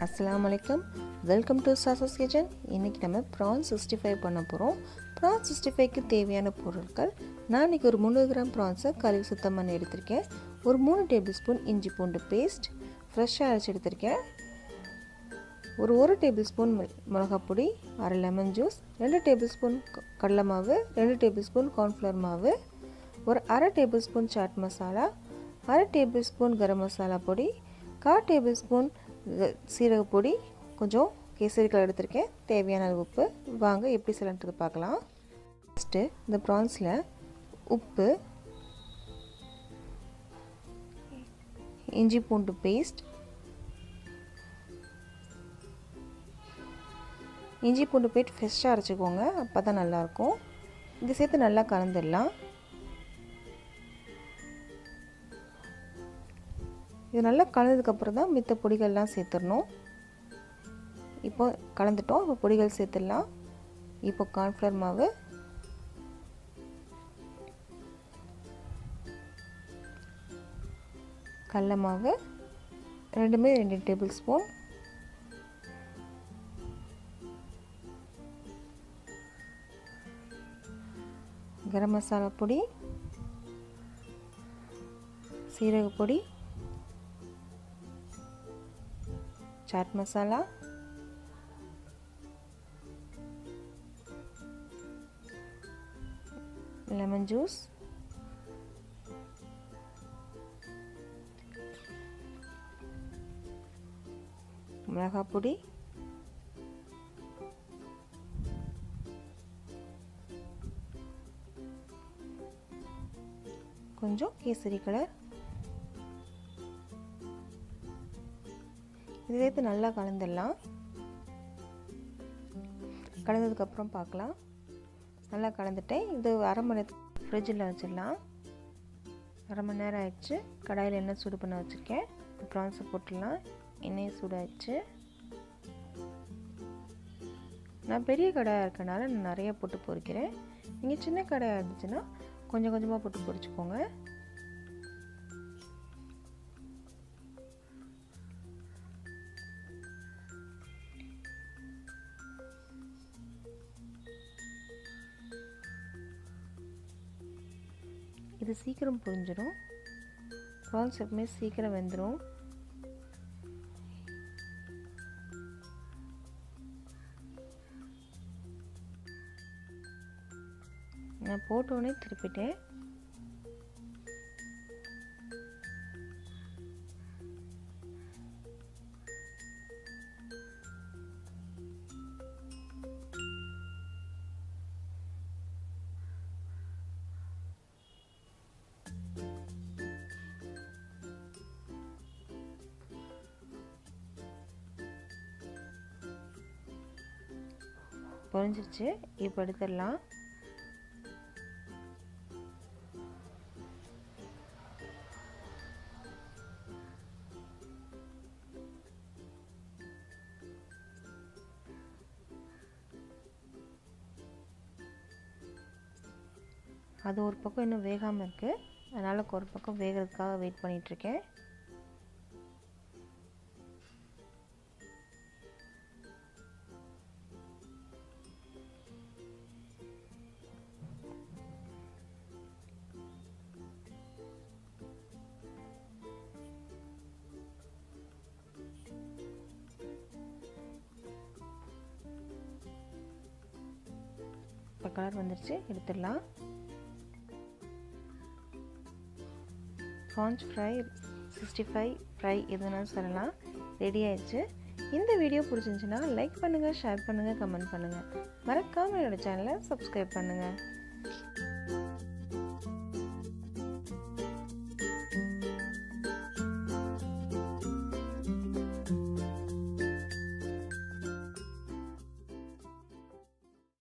அஸ்ஸலாமு அலைக்கும். Welcome to Shasha's kitchen. இன்றைக்கி நம்ம ப்ரான் 65 பண்ண போகிறோம். ப்ரான் 65க்கு தேவையான பொருட்கள், நான் இன்றைக்கி ஒரு 300 கிராம் ப்ரான்ஸை கழுவி சுத்தம் பண்ணி எடுத்திருக்கேன். ஒரு 3 டேபிள் ஸ்பூன் இஞ்சி பூண்டு பேஸ்ட் ஃப்ரெஷ்ஷாக அரைச்சி எடுத்திருக்கேன். ஒரு டேபிள் ஸ்பூன் மிளகாப்பொடி, அரை லெமன் ஜூஸ், 2 டேபிள் ஸ்பூன் கடலை மாவு, 2 டேபிள் ஸ்பூன் கார்ன்ஃப்ளவர் மாவு, ஒரு அரை டேபிள் ஸ்பூன் சாட் மசாலா, அரை டேபிள் ஸ்பூன் கரம் மசாலா பொடி, 1/4 டேபிள் ஸ்பூன் சீரகப்பொடி, கொஞ்சம் கேசரி கலர் எடுத்திருக்கேன், தேவையான அளவு உப்பு. வாங்க எப்படி செய்யலான்றது பார்க்கலாம். ஃபஸ்ட்டு இந்த ப்ரான்ஸில் உப்பு, இஞ்சி பூண்டு பேஸ்ட், இஞ்சி பூண்டு பேஸ்ட் ஃப்ரெஷ்ஷாக அரைச்சிக்கோங்க, அப்போ தான் நல்லாயிருக்கும். இது சேர்த்து நல்லா கலந்துடலாம். இது நல்லா கலந்ததுக்கப்புறம் தான் மித்த பொடிகள்லாம் சேர்த்துடணும். இப்போ கலந்துட்டோம், இப்போ பொடிகள் சேர்த்துடலாம். இப்போ கார்ன்ஃப்ளவர் மாவு, கடலை மாவு ரெண்டுமே 2 டேபிள் ஸ்பூன், கரம் மசாலா பொடி, சீரகப்பொடி, चाट मसाला, लेमन जूस, मिளகாய் பொடி, கொஞ்சம் கேசரி கலர். இது சேர்த்து நல்லா கலந்துடலாம். கலந்ததுக்கப்புறம் பார்க்கலாம். நல்லா கலந்துட்டேன். இது அரை மணி நேரத்துக்கு ஃப்ரிட்ஜில் வச்சிடலாம். அரை மணி நேரம் ஆயிடுச்சு. கடாயில் எண்ணெய் சூடு பண்ண வச்சுருக்கேன். ப்ரான்ஸை போட்டுடலாம். எண்ணெய் சூடாகிடுச்சு. நான் பெரிய கடாயாக இருக்கனால நான் நிறைய போட்டு பொரிக்கிறேன். நீங்கள் சின்ன கடாயாக இருந்துச்சுன்னா கொஞ்சம் கொஞ்சமாக போட்டு பொரிச்சுக்கோங்க. இது சீக்கிரம் பொரிஞ்சிடும். ப்ரான்ஸ் எப்பவுமே சீக்கிரம் வெந்துடும். நான் போட்டோடனே திருப்பிட்டேன். பொரிஞ்சிருச்சு. இப்போ எடுத்துடலாம். அது ஒரு பக்கம் இன்னும் வேகாமல் இருக்குது, அதனால் ஒரு பக்கம் வேகிறதுக்காக வெயிட் பண்ணிகிட்ருக்கேன். இப்போ கலர் வந்துடுச்சு, எடுத்துடலாம். ப்ரான்ஸ் ஃப்ரை 65 ஃப்ரை எதுனாலும் சொல்லலாம், ரெடி ஆயிடுச்சு. இந்த வீடியோ பிடிச்சிருந்துச்சுன்னா லைக் பண்ணுங்கள், ஷேர் பண்ணுங்கள், கமெண்ட் பண்ணுங்கள். மறக்காமல் என்னோடய சேனலை சப்ஸ்கிரைப் பண்ணுங்கள்.